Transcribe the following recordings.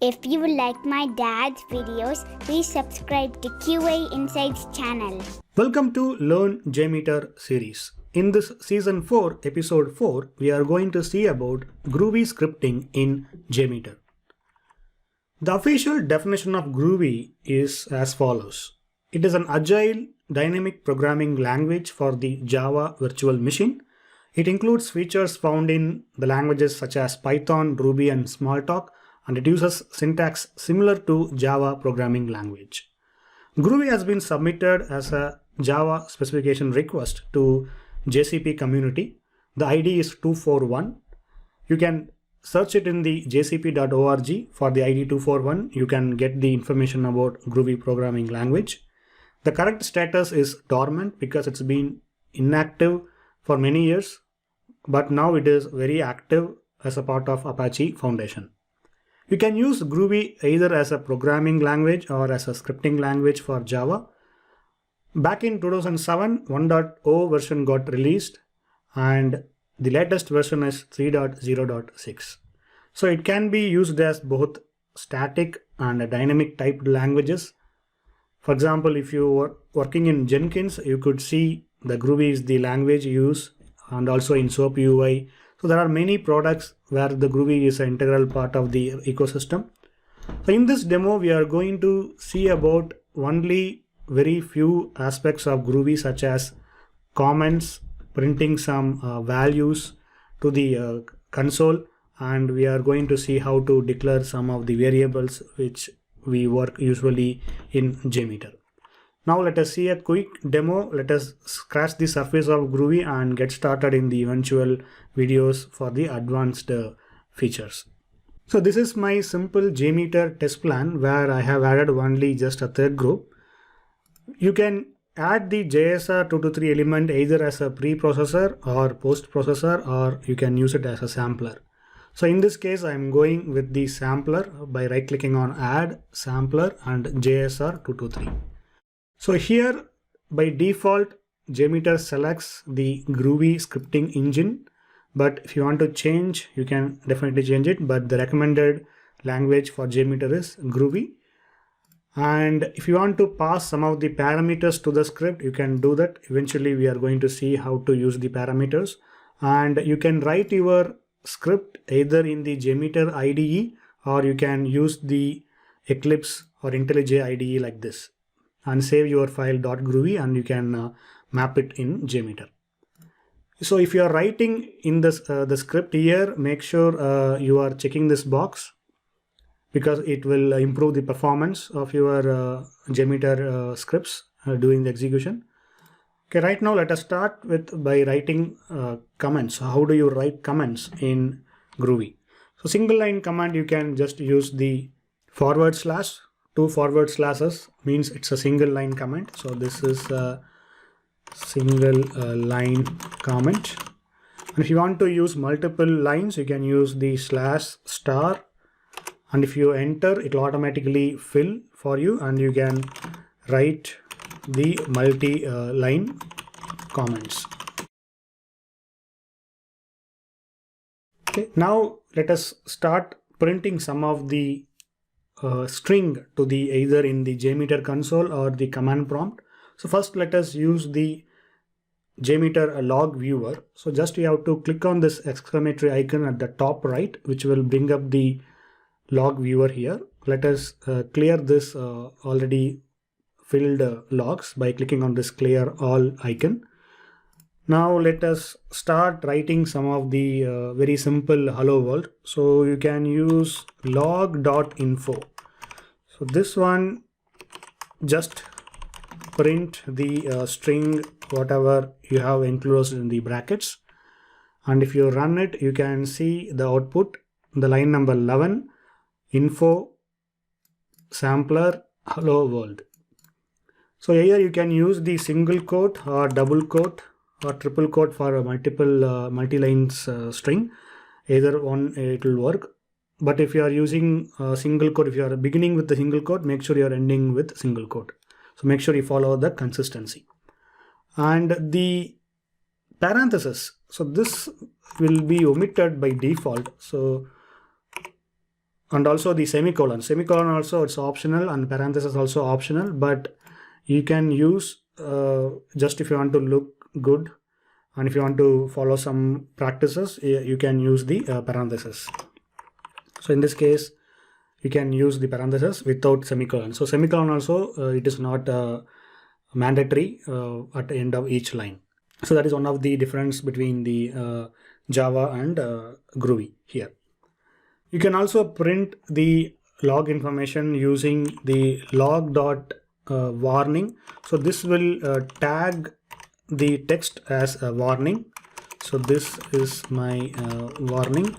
If you like my dad's videos, please subscribe to QA Insights channel. Welcome to Learn JMeter series. In this season 4, episode 4, we are going to see about Groovy scripting in JMeter. The official definition of Groovy is as follows. It is an agile, dynamic programming language for the Java virtual machine. It includes features found in the languages such as Python, Ruby, and Smalltalk, and it uses syntax similar to Java programming language. Groovy has been submitted as a Java specification request to JCP community. The ID is 241. You can search it in the jcp.org for the ID 241. You can get the information about Groovy programming language. The current status is dormant because it's been inactive for many years, but now it is very active as a part of Apache Foundation. You can use Groovy either as a programming language or as a scripting language for Java. Back in 2007, 1.0 version got released and the latest version is 3.0.6. So it can be used as both static and dynamic typed languages. For example, if you were working in Jenkins, you could see the Groovy is the language used, and also in SOAP UI. So there are many products where the Groovy is an integral part of the ecosystem. So in this demo, we are going to see about only very few aspects of Groovy, such as comments, printing some values to the console, and we are going to see how to declare some of the variables which we work usually in JMeter. Now let us see a quick demo. Let us scratch the surface of Groovy and get started in the eventual videos for the advanced features. So this is my simple JMeter test plan where I have added only just a thread group. You can add the JSR223 element either as a preprocessor or post-processor, or you can use it as a sampler. So in this case, I am going with the sampler by right-clicking on Add, Sampler, and JSR223. So here, by default, JMeter selects the Groovy scripting engine. But if you want to change, you can definitely change it. But the recommended language for JMeter is Groovy. And if you want to pass some of the parameters to the script, you can do that. Eventually, we are going to see how to use the parameters. And you can write your script either in the JMeter IDE, or you can use the Eclipse or IntelliJ IDE like this and save your file .groovy, and you can map it in JMeter. So if you are writing in this the script here, make sure you are checking this box, because it will improve the performance of your JMeter scripts during the execution. Okay, right now let us start with by writing comments. So how do you write comments in Groovy? So single line command, you can just use the /, 2 forward slashes means it's a single line comment. So this is a single line comment. And if you want to use multiple lines, you can use the /*, and if you enter, it will automatically fill for you, and you can write the multi-line comments. Okay, now let us start printing some of the string to the either in the JMeter console or the command prompt. So first let us use the JMeter log viewer. So just you have to click on this exclamatory icon at the top right, which will bring up the log viewer here. Let us clear this already filled logs by clicking on this clear all icon. Now let us start writing some of the very simple hello world. So you can use log.info. So this one, just print the string whatever you have enclosed in the brackets, and if you run it, you can see the output, the line number 11, info sampler hello world. So here you can use the single quote or double quote or triple quote for a multiple multi-lines string. Either one it will work. But if you are using a single quote, if you are beginning with the single quote, make sure you are ending with single quote. So make sure you follow the consistency. And the parenthesis, so this will be omitted by default. So And also the semicolon also it's optional, and parenthesis also optional, but you can use just if you want to look good and if you want to follow some practices, you can use the parenthesis. So in this case you can use the parenthesis without semicolon. So semicolon also it is not mandatory at the end of each line. So that is one of the difference between the Java and Groovy here. You can also print the log information using the log.warning. So this will tag the text as a warning. So this is my warning.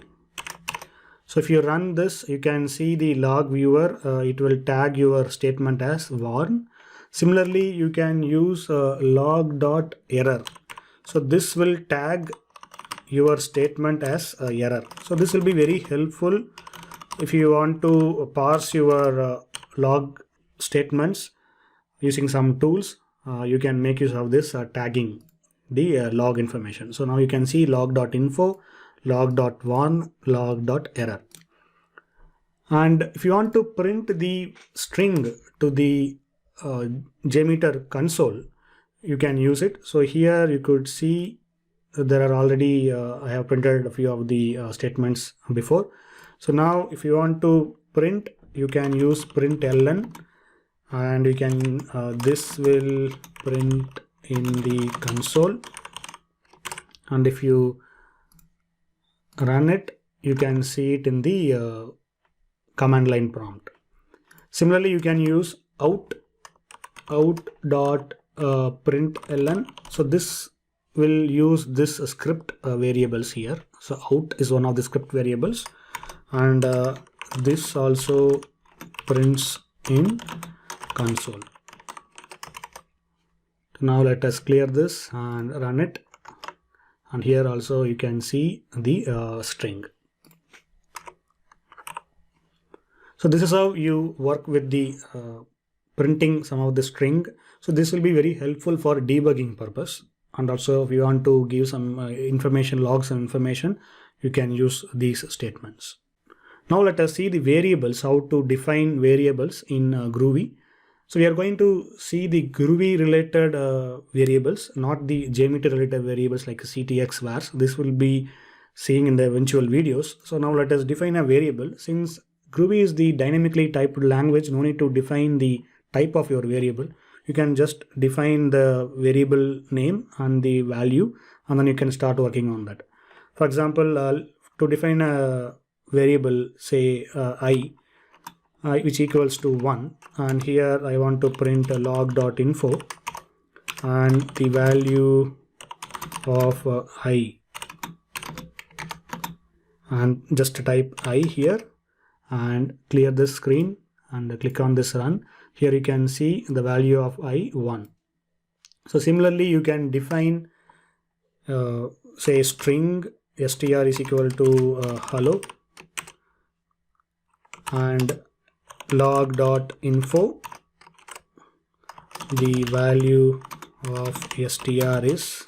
So if you run this, you can see the log viewer, it will tag your statement as warn. Similarly, you can use log.error. So this will tag your statement as error. So this will be very helpful if you want to parse your log statements using some tools. You can make use of this tagging the log information. So now you can see log.info, log.warn, log.error. And if you want to print the string to the JMeter console, you can use it. So here you could see there are already I have printed a few of the statements before. So now if you want to print, you can use println, and you can this will print in the console, and if you run it, you can see it in the command line prompt. Similarly, you can use out.println. So this will use this script variables here. So out is one of the script variables, and this also prints in console. Now let us clear this and run it, and here also you can see the string. So this is how you work with the printing some of the string. So this will be very helpful for debugging purpose, and also if you want to give some information, logs and information, you can use these statements. Now let us see the variables, how to define variables in Groovy. So we are going to see the Groovy related variables, not the JMeter related variables like CTX vars. This will be seeing in the eventual videos. So now let us define a variable. Since Groovy is the dynamically typed language, no need to define the type of your variable. You can just define the variable name and the value, and then you can start working on that. For example, to define a variable, say I, which equals to 1, and here I want to print a log.info and the value of I, and just type I here and clear this screen and click on this run. Here you can see the value of I 1. So similarly, you can define say string str is equal to hello, and log.info, the value of str is,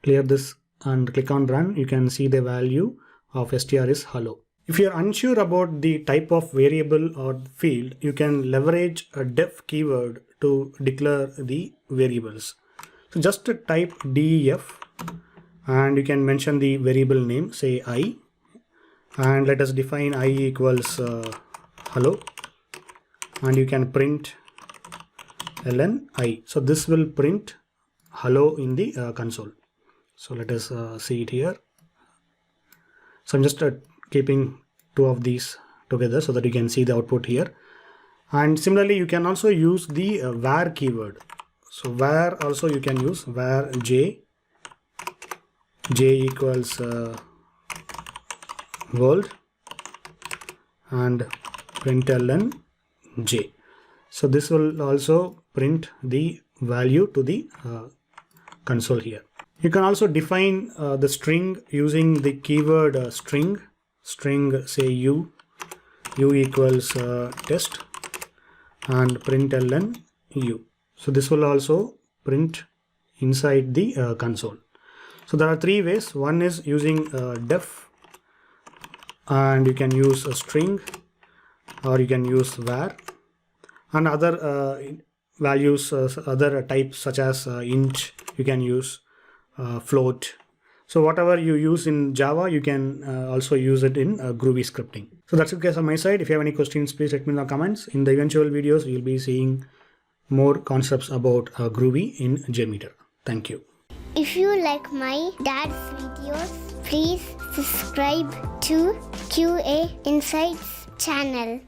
clear this and click on run. You can see the value of str is hello. If you are unsure about the type of variable or field, you can leverage a def keyword to declare the variables. So just type def and you can mention the variable name, say I, and let us define I equals hello, and you can print ln I. So this will print hello in the console. So let us see it here. So I'm just keeping two of these together so that you can see the output here. And similarly, you can also use the var keyword. So var also you can use var j equals world and println j. So this will also print the value to the console here. You can also define the string using the keyword string say u equals test and println u. So this will also print inside the console. So there are three ways. One is using def, and you can use a string, or you can use var, and other values, other types such as int. You can use float. So whatever you use in Java, you can also use it in Groovy scripting. So that's the case on my side. If you have any questions, please let me know in the comments. In the eventual videos, you'll be seeing more concepts about Groovy in JMeter. Thank you. If you like my dad's videos, please subscribe to QA Insights channel.